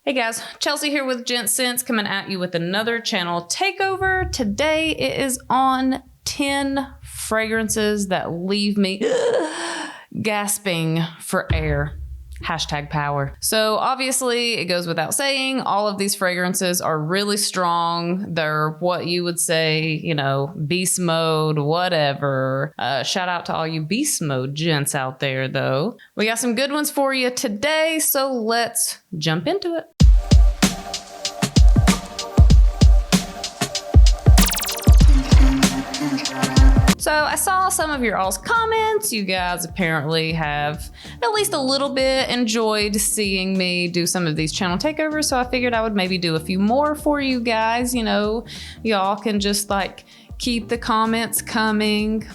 Hey guys, Chelsea here with Gents coming at you with another channel takeover. Today it is on 10 fragrances that leave me gasping for air. Hashtag power. So obviously it goes without saying, all of these fragrances are really strong. They're what you would say, you know, beast mode, whatever. Shout out to all you beast mode gents out there though. We got some good ones for you today, so let's jump into it. So I saw some of your all's comments. You guys apparently have at least a little bit enjoyed seeing me do some of these channel takeovers. So I figured I would maybe do a few more for you guys. You know, y'all can just like keep the comments coming.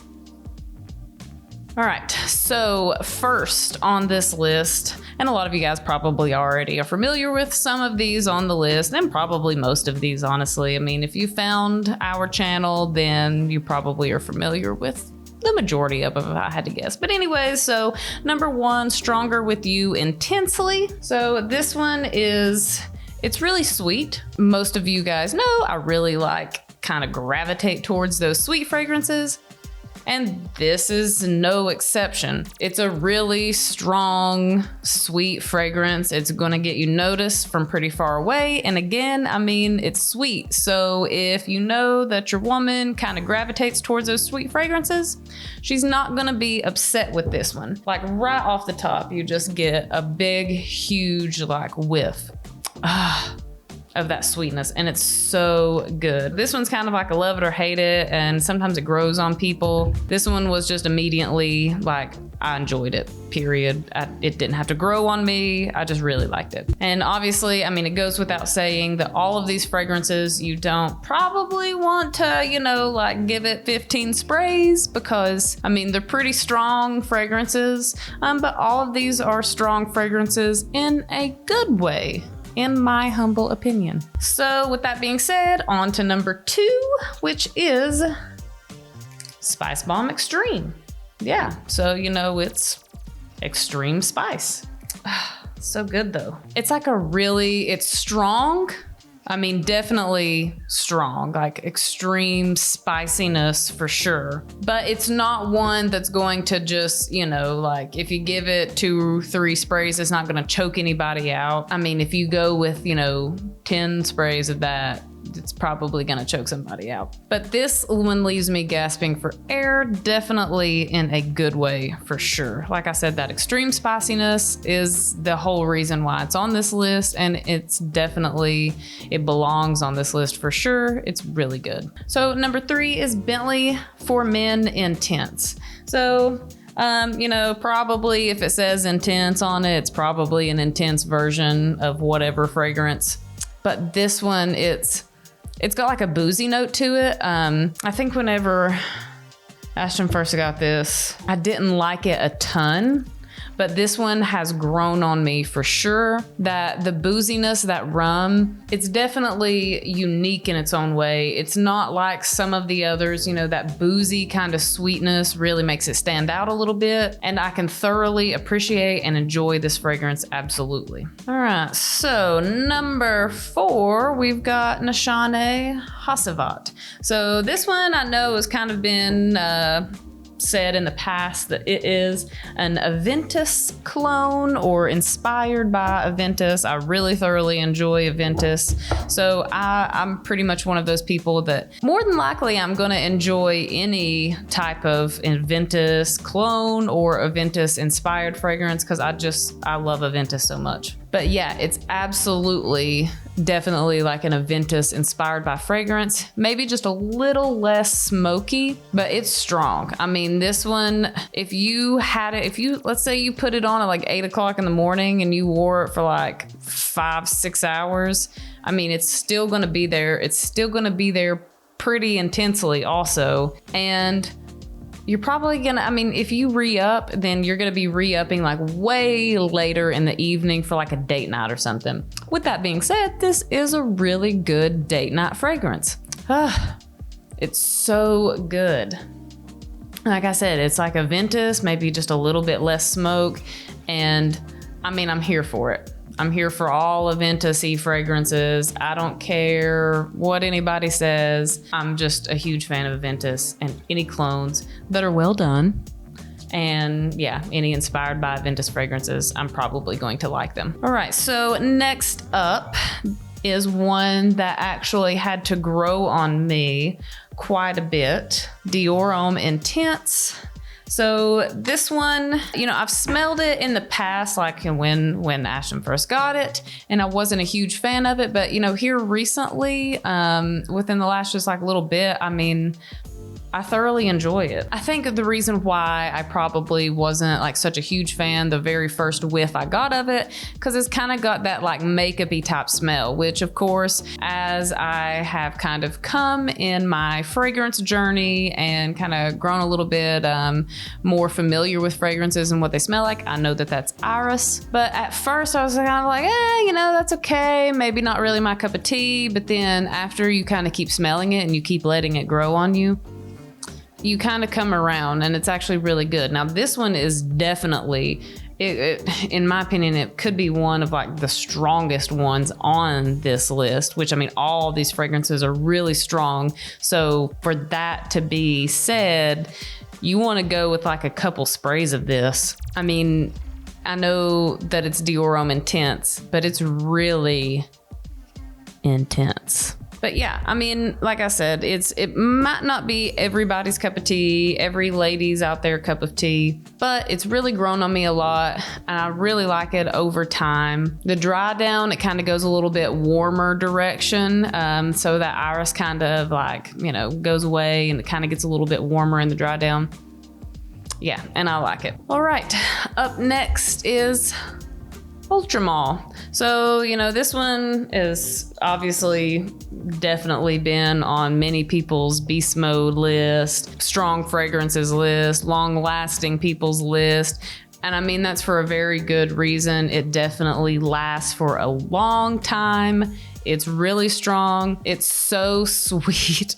All right, so first on this list, and a lot of you guys probably already are familiar with some of these on the list, and probably most of these, honestly. I mean, if you found our channel, then you probably are familiar with the majority of them, if I had to guess. But anyways, so number one, Stronger With You Intensely. So this one is, it's really sweet. Most of you guys know I really like kind of gravitate towards those sweet fragrances. And this is no exception. It's a really strong, sweet fragrance. It's gonna get you noticed from pretty far away. And again, I mean, it's sweet. So if you know that your woman kind of gravitates towards those sweet fragrances, she's not gonna be upset with this one. Like right off the top, you just get a big, huge like whiff. Of that sweetness, and it's so good. This one's kind of like a love it or hate it, and sometimes it grows on people. This one was just immediately like, I enjoyed it, period. It didn't have to grow on me. I just really liked it. And obviously, I mean, it goes without saying that all of these fragrances, you don't probably want to, you know, like give it 15 sprays because, I mean, they're pretty strong fragrances, but all of these are strong fragrances in a good way, in my humble opinion. So with that being said, on to number two, which is SPICEBOMB Extreme. Yeah, so you know, it's extreme spice. So good though. It's like it's strong. I mean, definitely strong, like extreme spiciness for sure. But it's not one that's going to just, you know, like if you give it 2 or 3 sprays, it's not gonna choke anybody out. I mean, if you go with, you know, 10 sprays of that, it's probably gonna choke somebody out. But this one leaves me gasping for air, definitely in a good way for sure. Like I said, that extreme spiciness is the whole reason why it's on this list, and it's definitely, it belongs on this list for sure. It's really good. So number 3 is Bentley For Men Intense. So you know, probably if it says intense on it, it's probably an intense version of whatever fragrance. But this one, it's got like a boozy note to it. I think whenever Ashton first got this, I didn't like it a ton, but this one has grown on me for sure. That the booziness, that rum, it's definitely unique in its own way. It's not like some of the others, you know, that boozy kind of sweetness really makes it stand out a little bit. And I can thoroughly appreciate and enjoy this fragrance, absolutely. All right, so number 4, we've got Nishane Hasavat. So this one I know has kind of been said in the past that it is an Aventus clone or inspired by Aventus. I really thoroughly enjoy Aventus. So I'm pretty much one of those people that more than likely I'm gonna enjoy any type of Aventus clone or Aventus inspired fragrance because I love Aventus so much. But yeah, it's absolutely, definitely like an Aventus inspired by fragrance. Maybe just a little less smoky, but it's strong. I mean, this one, if you had it, let's say you put it on at like 8 o'clock in the morning and you wore it for like 5-6 hours, I mean, it's still gonna be there. It's still gonna be there pretty intensely also. And you're probably gonna, I mean, if you re-up, then you're gonna be re-upping like way later in the evening for like a date night or something. With that being said, this is a really good date night fragrance. It's so good. Like I said, it's like Aventus, maybe just a little bit less smoke. And I mean, I'm here for it. I'm here for all Aventus-y fragrances. I don't care what anybody says. I'm just a huge fan of Aventus and any clones that are well done. And yeah, any inspired by Aventus fragrances, I'm probably going to like them. All right, so next up is one that actually had to grow on me quite a bit. DIOR Homme Intense. So this one, you know, I've smelled it in the past, like when Ashton first got it, and I wasn't a huge fan of it. But, you know, here recently, within the last just like little bit, I mean, I thoroughly enjoy it. I think the reason why I probably wasn't like such a huge fan the very first whiff I got of it, because it's kind of got that like makeup-y type smell, which of course, as I have kind of come in my fragrance journey and kind of grown a little bit more familiar with fragrances and what they smell like, I know that that's iris. But at first I was kind of like, you know, that's okay. Maybe not really my cup of tea. But then after you kind of keep smelling it and you keep letting it grow on you, you kind of come around, and it's actually really good. Now this one is definitely, in my opinion, it could be one of like the strongest ones on this list, which I mean, all of these fragrances are really strong. So for that to be said, you want to go with like a couple sprays of this. I mean, I know that it's DIOR Homme Intense, but it's really intense. But yeah, I mean, like I said, it might not be everybody's cup of tea, every lady's out there cup of tea, but it's really grown on me a lot, and I really like it over time. The dry down, it kind of goes a little bit warmer direction, so that iris kind of like, you know, goes away and it kind of gets a little bit warmer in the dry down. Yeah, and I like it. All right, up next is Ultramall. So, you know, this one is obviously definitely been on many people's beast mode list, strong fragrances list, long lasting people's list. And I mean, that's for a very good reason. It definitely lasts for a long time. It's really strong. It's so sweet,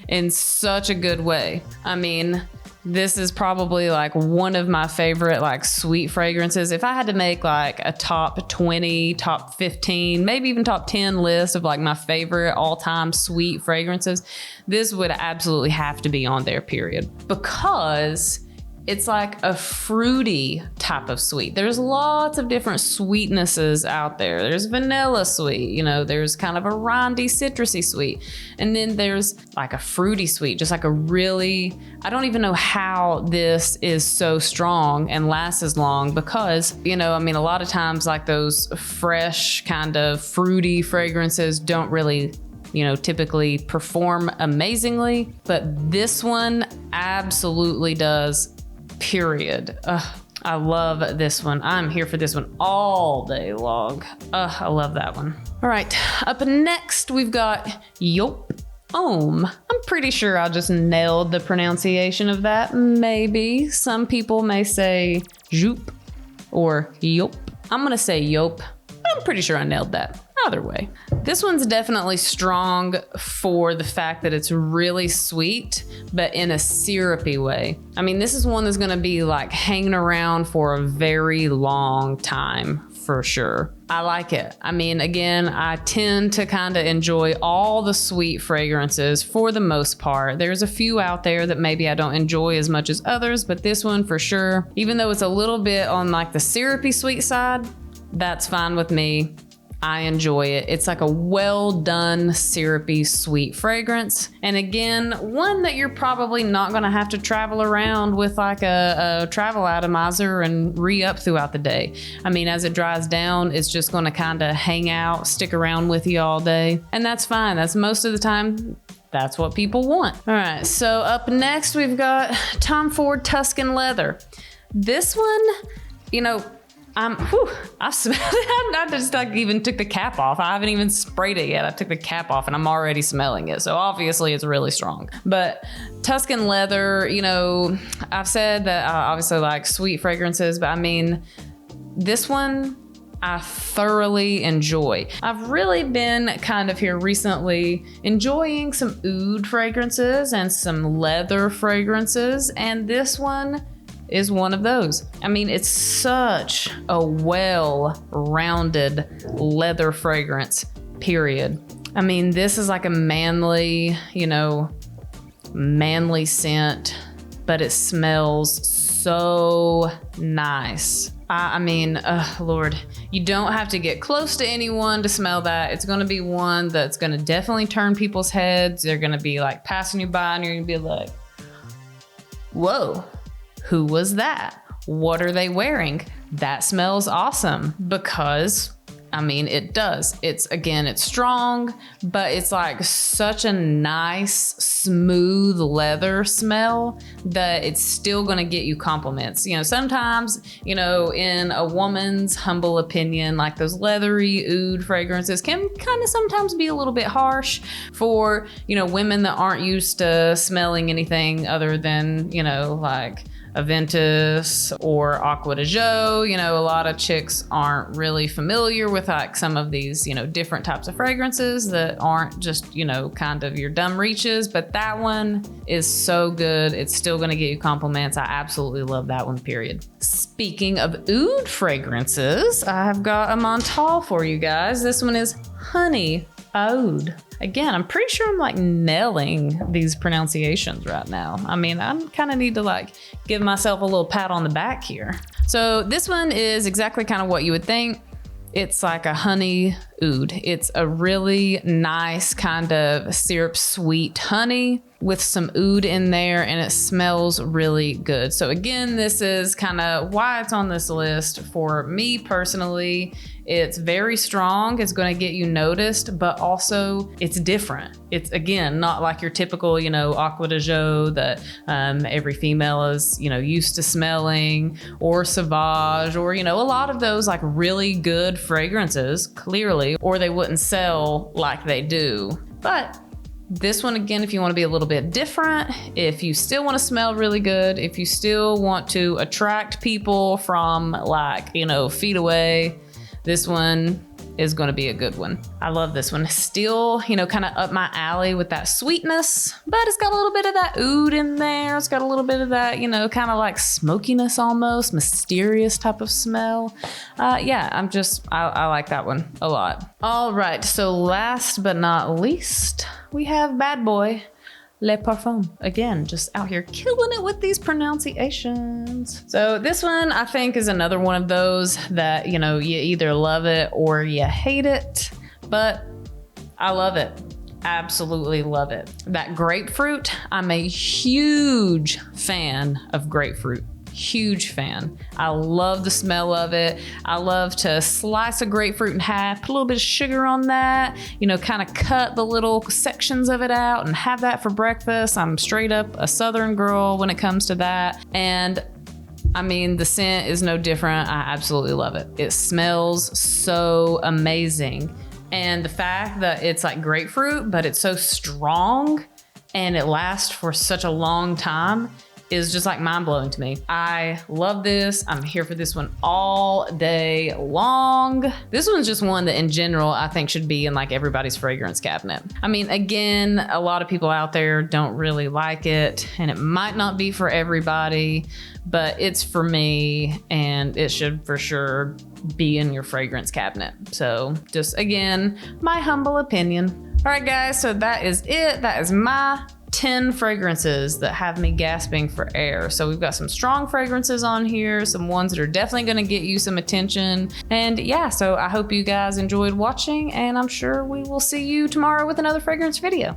in such a good way. I mean, this is probably like one of my favorite like sweet fragrances. If I had to make like a top 20, top 15, maybe even top 10 list of like my favorite all-time sweet fragrances, this would absolutely have to be on there, period. Because it's like a fruity type of sweet. There's lots of different sweetnesses out there. There's vanilla sweet, you know, there's kind of a rindy, citrusy sweet. And then there's like a fruity sweet, just like a really, I don't even know how this is so strong and lasts as long because, you know, I mean, a lot of times like those fresh kind of fruity fragrances don't really, you know, typically perform amazingly, but this one absolutely does. Period. I love this one. I'm here for this one all day long. I love that one. All right, up next we've got JOOP Homme. I'm pretty sure I just nailed the pronunciation of that. Maybe some people may say JOOP or JOOP. I'm gonna say JOOP. I'm pretty sure I nailed that. Either way, this one's definitely strong for the fact that it's really sweet, but in a syrupy way. I mean, this is one that's gonna be like hanging around for a very long time for sure. I like it. I mean, again, I tend to kind of enjoy all the sweet fragrances for the most part. There's a few out there that maybe I don't enjoy as much as others, but this one for sure, even though it's a little bit on like the syrupy sweet side, that's fine with me. I enjoy it. It's like a well done, syrupy, sweet fragrance. And again, one that you're probably not gonna have to travel around with like a travel atomizer and re-up throughout the day. I mean, as it dries down, it's just gonna kinda hang out, stick around with you all day. And that's fine. That's most of the time, that's what people want. All right, so up next, we've got Tom Ford Tuscan Leather. This one, you know, I smelled it. I just like even took the cap off. I haven't even sprayed it yet. I took the cap off and I'm already smelling it. So obviously it's really strong. But Tuscan Leather, you know, I've said that I obviously like sweet fragrances, but I mean, this one I thoroughly enjoy. I've really been kind of here recently enjoying some oud fragrances and some leather fragrances. And this one is one of those. I mean, it's such a well-rounded leather fragrance, period. I mean, this is like a manly, you know, manly scent, but it smells so nice. I mean, Lord, you don't have to get close to anyone to smell that. It's gonna be one that's gonna definitely turn people's heads. They're gonna be like passing you by and you're gonna be like, whoa, who was that? What are they wearing? That smells awesome. Because I mean, it does. It's strong, but it's like such a nice, smooth leather smell that it's still gonna get you compliments. You know, sometimes, you know, in a woman's humble opinion, like those leathery oud fragrances can kind of sometimes be a little bit harsh for, you know, women that aren't used to smelling anything other than, you know, like Aventus or Aqua de Jo. You know, a lot of chicks aren't really familiar with like some of these, you know, different types of fragrances that aren't just, you know, kind of your dumb reaches, but that one is so good. It's still gonna get you compliments. I absolutely love that one, period. Speaking of oud fragrances, I've got a Menthol for you guys. This one is Honey AOUD. Again, I'm pretty sure I'm like nailing these pronunciations right now. I mean, I kind of need to like give myself a little pat on the back here. So this one is exactly kind of what you would think. It's like a honey oud. It's a really nice kind of syrup sweet honey with some oud in there, and it smells really good. So again, this is kind of why it's on this list. For me personally, it's very strong. It's going to get you noticed, but also it's different. It's again, not like your typical, you know, Aqua de Jo that every female is, you know, used to smelling, or Sauvage, or, you know, a lot of those like really good fragrances, clearly, or they wouldn't sell like they do. But this one, again, if you want to be a little bit different, if you still want to smell really good, if you still want to attract people from like, you know, feet away, this one is going to be a good one. I love this one. Still, you know, kind of up my alley with that sweetness, but it's got a little bit of that oud in there. It's got a little bit of that, you know, kind of like smokiness, almost mysterious type of smell. Yeah, I like that one a lot. All right, so last but not least, we have Bad Boy Le Parfum. Again, just out here killing it with these pronunciations. So this one I think is another one of those that, you know, you either love it or you hate it, but I love it. Absolutely love it. That grapefruit, I'm a huge fan of grapefruit. Huge fan. I love the smell of it. I love to slice a grapefruit in half, put a little bit of sugar on that, you know, kind of cut the little sections of it out and have that for breakfast. I'm straight up a Southern girl when it comes to that. And I mean, the scent is no different. I absolutely love it. It smells so amazing. And the fact that it's like grapefruit, but it's so strong and it lasts for such a long time is just like mind-blowing to me. I love this. I'm here for this one all day long. This one's just one that in general I think should be in like everybody's fragrance cabinet. I mean, again, a lot of people out there don't really like it, and it might not be for everybody, but it's for me, and it should for sure be in your fragrance cabinet. So just again, my humble opinion. All right, guys, so that is it. That is my 10 fragrances that have me gasping for air. So we've got some strong fragrances on here, some ones that are definitely going to get you some attention. And yeah, so I hope you guys enjoyed watching, and I'm sure we will see you tomorrow with another fragrance video.